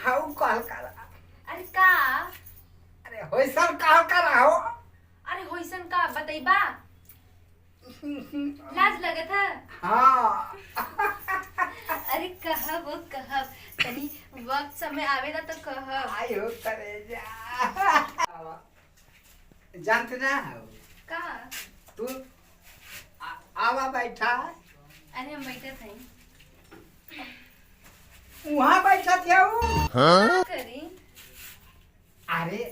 How call करा। अरे का? अरे होइसन कॉल करा हो। अरे होइसन का बतैबा? लाज लगत है? हाँ। अरे कहब वो कहब तनी वक्त समय आवेला तो कहब। आयो करे जा। जानते ना हो का? तू आवा बैठा। अरे हम बैठे थे। वहाँ बैठा थे वो। का करी? अरे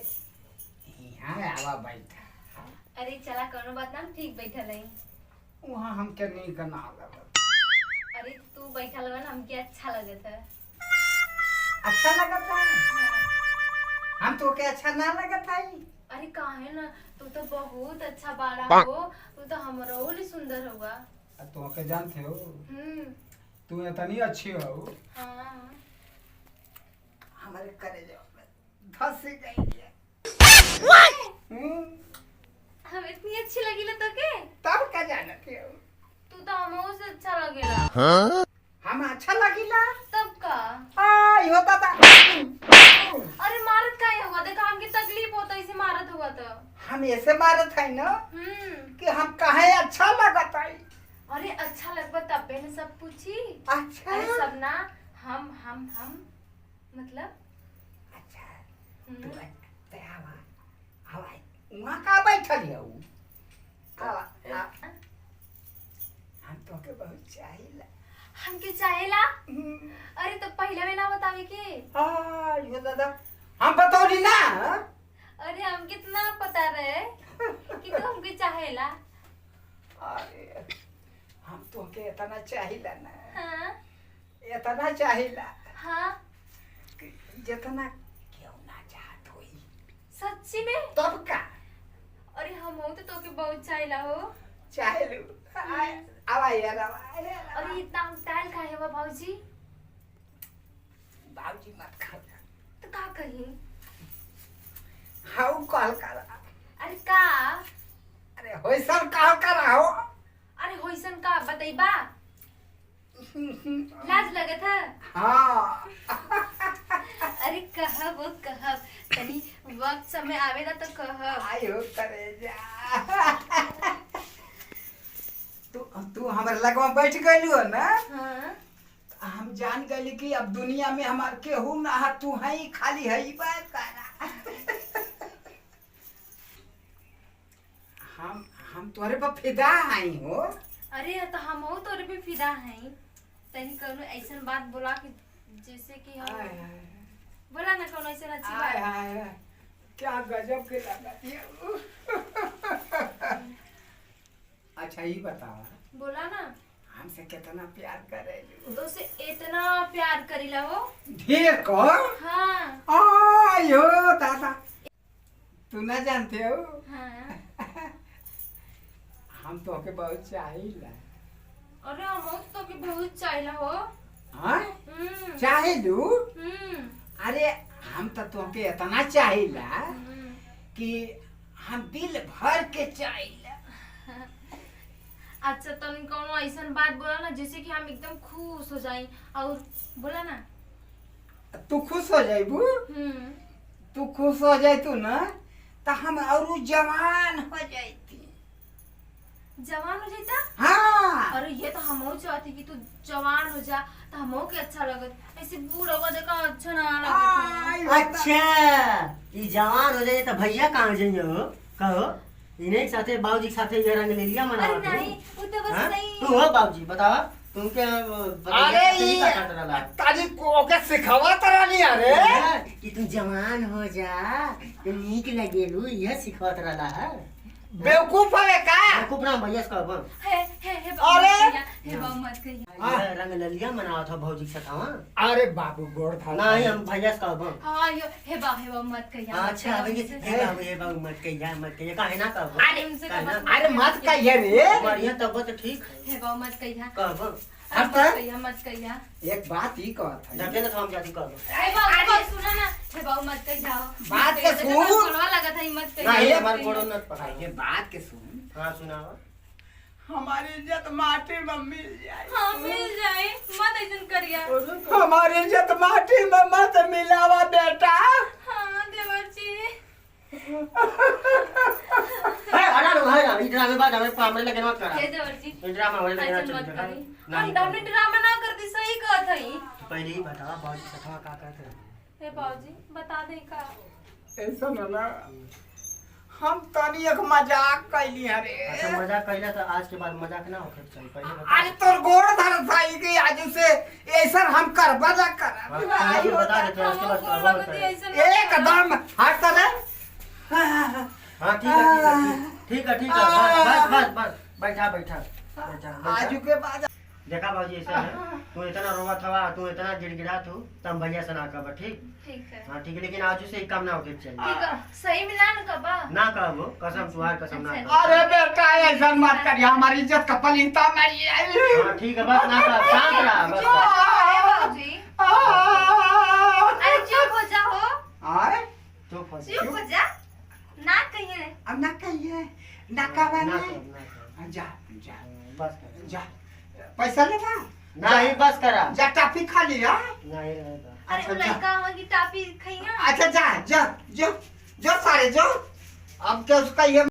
यहाँ आवा बैठा। अरे चला कोनो बात ना, हम ठीक बैठल है। वहाँ हम क्या नहीं करना लगा। अरे तू बैठल हो ना, हमके अच्छा लगत है। अच्छा लगा था? हम तो क्या अच्छा ना लगा था? अरे काहे ना, तू तो बहुत अच्छा बाड़ा हो। तू तो हमरो लिए सुंदर होगा। तो के जानते हो तू इतनी अच्छी हो। हाँ। हमारे कलेजे में धस गई है। हम इतनी अच्छी लगी तो के? तब क्या जानते हो? तू तो हमो से अच्छा लगेला। हम अच्छा लगिला? तब का? आई होता था। अरे मारत का हुआ? देखा हमकी तकलीफ होता इसे मारत हुआ तो। हम ऐसे मारत है ना कि हम कहे अच्छा लगता है। अरे अच्छा लगबा तब ने सब पूछी। अच्छा। अरे सब ना हम मतलब अच्छा तू ते आवा आवा वहाँ का बैठल है वो। आवा हम तो के बहुत चाहिए। हमके चाहेला? अरे तो पहले में ना बतावे के। यो दादा हम बतौली ना। अरे हम कितना पता रहे कि तो हमके चाहेला। अरे हम तो के इतना चाहिला ना। हाँ इतना चाहिला हाँ। जितना क्यों ना चाहत होई। सच्ची में? तब का? अरे हम हो तो के बहुत चाहेला हो। चाहेलू आवा यार आवा। अरे इतना हम टाइल खाए हुआ भाऊजी। बाबूजी मत खा। तो का कही? हाउ कॉल करा। अरे का? अरे होइसन कॉल करा हो। अरे होइसन का बतैबा? लाज लगत है? हाँ। अरे कहब वो कहब तनी वक्त समय आवेला तो कहब। आयो करे जा। तू हमारे लगवा बैठ गई हो ना। हाँ। हम जान गए कि अब दुनिया में हमार केहू ना है। तू है खाली है बात करा। हम तोरे पर फिदा आई हो। अरे तो हम हो तोरे पे फिदा हैं। तनी कोनो ऐसन बात बोला कि जैसे कि हम बोला ना कोनो ऐसन अच्छी आय बात। हाय क्या गजब के लगती है। अच्छा ये बतावा बोला ना हमसे कितना प्यार करे। तो से इतना प्यार करीला हो। ढेर को। हाँ। आयो दादा तू ना जानते हो। हाँ। हम तो के बहुत चाहिला। अरे हम तो के बहुत चाहेला हो। हाँ चाहिलू। अरे हम तो के इतना चाहिला कि हम दिल भर के चाहिला। अच्छा तुम कोनो ऐसन बात बोला ना जैसे कि हम एकदम खुश हो जाए। और बोला ना तू खुश हो जाइबू। तू खुश हो जाए तू ना तो हम और जवान हो जाती। जवान हो जाता? हाँ। अरे ये तो हम चाहती कि तू जवान हो जा तो हमो के अच्छा लगत। ऐसे बूढ़ा हुआ देखा अच्छा ना लगत। अच्छा ये जवान हो जाए तो भैया कहाँ जाइए हो? कहो इन्हें साथे बाबूजी के साथे ये रंग ले लिया मना। अरे नहीं वो तो बस नहीं। तू हो बाबूजी बताओ तुम क्या? अरे ये ताजी को के सिखावा तरह नहीं। अरे कि तुम जवान हो जा तुम नीक लगेलू यह सिखावत रहा है। बेवकूफ है का? बेवकूफ ना भैया का बन। हे अरे! हे बाबू मत कहिया। ये रंग ले लिया मनावा था बाबूजी के साथ। हाँ अरे बाबू गोड़ था नहीं हम भैया का बन। हाँ यो हे बाबू मत कहिया। अच्छा ये बाबू मत कहिया काहे ना कहबो। अरे मत कहिए रे। बढ़िया तब तो ठीक हे बाबू मत कहिया। कहबो मत कहिया। एक बात ही कहत है। डटे ना हम जाती कहबो। हे बाबू सुना ना हे बाबू मत कहिया। बात के सुन। बोलवा लगा था मत कहिया। नहीं हमार गोड़ो न पकड़। ये बात के सुन। हां सुनाओ। हमारी इज्जत माटी में मिल जाए। हाँ मिल जाए मत ऐसा करिया। हमारी इज्जत माटी में मत मिलावा बेटा। हाँ देवर जी। हटा लो हटा, ई ड्रामे बाद हमें पामरे लगे मत करा। हे देवर जी ई ड्रामा होले लगे ऐसे मत चल। करी। हम हमने ड्रामा ना करती, सही कहत हई। पहले ही बतावा बाबूजी सखवा का कहते हैं। हे बाबूजी बता दे का। ऐसा ना हम तनी एक मजाक कैली हरे। अच्छा मजाक कइला तो आज के बाद मजाक ना होखे चाहिए, पहले बता। आज तोर गोड़ धर भाई के आज से ऐसा हम करबा जा कर। पहले ही बता देते हैं, उसके बाद करबो मत करे। एकदम हट करे। हां ठीक है बस बैठा आजू के बाद देखा बाबूजी ऐसा है, तू इतना रोवा थवा, तू इतना गिड़गिड़ा तू तब भैया से ना कहब, ठीक ठीक है हाँ ठीक है, लेकिन आज से एक काम ना होके चाहिए। ठीक है, सही मिला न कबा। ना कहबो, कसम तुहार कसम ना कहबो। अरे बेटा ऐसा मत करिए, हमारी इज्जत का पलीता मारी है। हाँ ठीक है बस ना कह, शांत रह बस। अरे बाबूजी अरे चुप हो जाओ। आए चुप हो चुप हो जा, ना कहिए। अब ना कहिए, ना कहवा ना नहीं। जा जा बस कर जा, पैसा लेना नहीं, बस करा जा, टॉफी खा लिया। नहीं रहेगा। अरे वो लड़का हमारी टापी खइया। अच्छा जा जा जो जो सारे जो अब क्या उसका ये